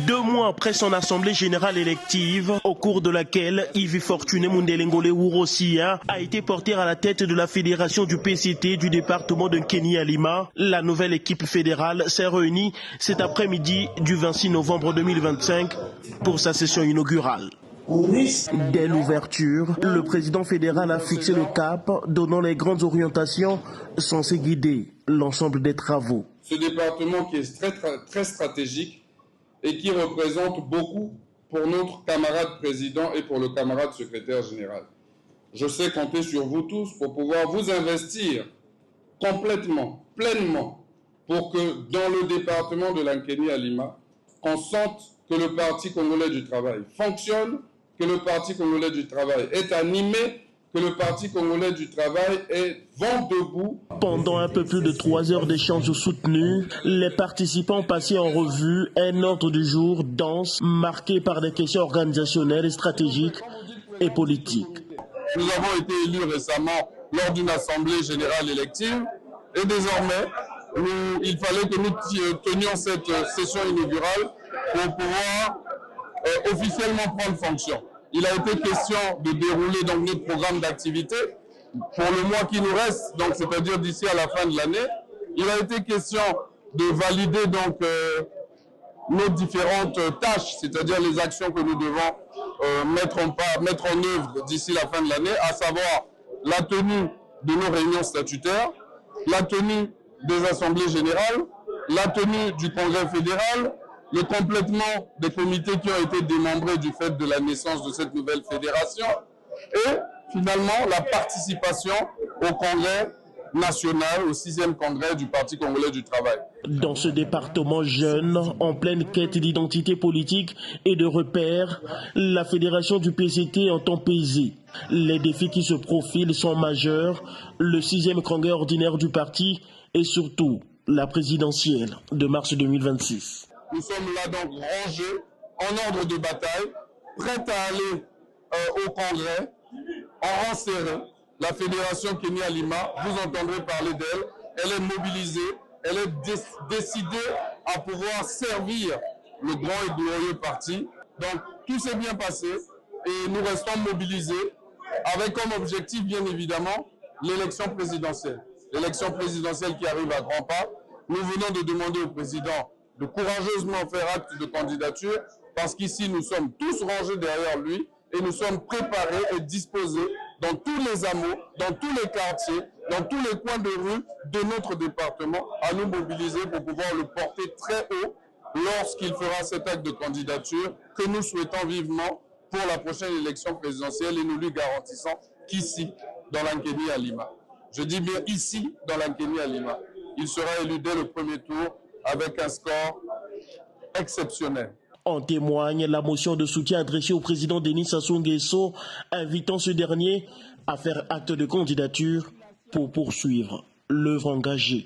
2 mois après son assemblée générale élective, au cours de laquelle Yves Fortuné Mundelengole Urosia a été porté à la tête de la fédération du PCT du département de Nkeni-Alima, la nouvelle équipe fédérale s'est réunie cet après-midi du 26 novembre 2025 pour sa session inaugurale. Dès l'ouverture, le président fédéral a fixé le cap, donnant les grandes orientations censées guider l'ensemble des travaux. Ce département qui est très stratégique et qui représente beaucoup pour notre camarade président et pour le camarade secrétaire général. Je sais compter sur vous tous pour pouvoir vous investir complètement, pleinement, pour que dans le département de l'Ankeni-Alima, qu'on sente que le Parti congolais du travail fonctionne, que le Parti congolais du travail est animé, que le Parti congolais du travail est vent debout. Pendant un peu plus de 3 heures d'échanges soutenus, les participants ont passé en revue un ordre du jour dense, marqué par des questions organisationnelles, stratégiques et politiques. Nous avons été élus récemment lors d'une assemblée générale élective et désormais, il fallait que nous tenions cette session inaugurale pour pouvoir officiellement prendre fonction. Il a été question de dérouler donc notre programme d'activité pour le mois qui nous reste, donc c'est-à-dire d'ici à la fin de l'année. Il a été question de valider donc nos différentes tâches, c'est-à-dire les actions que nous devons mettre en œuvre d'ici la fin de l'année, à savoir la tenue de nos réunions statutaires, la tenue des assemblées générales, la tenue du congrès fédéral, le complètement des comités qui ont été démembrés du fait de la naissance de cette nouvelle fédération et finalement la participation au congrès national, au 6e congrès du Parti congolais du travail. Dans ce département jeune, en pleine quête d'identité politique et de repères, la fédération du PCT entend peser. Les défis qui se profilent sont majeurs, le 6e congrès ordinaire du parti et surtout la présidentielle de mars 2026. Nous sommes là donc rangés, en ordre de bataille, prêts à aller au congrès, en rang serré. La fédération Nkeni-Alima, vous entendrez parler d'elle, elle est mobilisée, elle est décidée à pouvoir servir le grand et glorieux parti. Donc tout s'est bien passé et nous restons mobilisés avec comme objectif bien évidemment l'élection présidentielle. L'élection présidentielle qui arrive à grands pas. Nous venons de demander au président de courageusement faire acte de candidature parce qu'ici nous sommes tous rangés derrière lui et nous sommes préparés et disposés dans tous les hameaux, dans tous les quartiers, dans tous les coins de rue de notre département à nous mobiliser pour pouvoir le porter très haut lorsqu'il fera cet acte de candidature que nous souhaitons vivement pour la prochaine élection présidentielle et nous lui garantissons qu'ici, dans l'Ankeni-Alima, je dis bien ici, dans l'Ankeni-Alima, il sera élu dès le premier tour avec un score exceptionnel. En témoigne la motion de soutien adressée au président Denis Sassou Nguesso, invitant ce dernier à faire acte de candidature pour poursuivre l'œuvre engagée.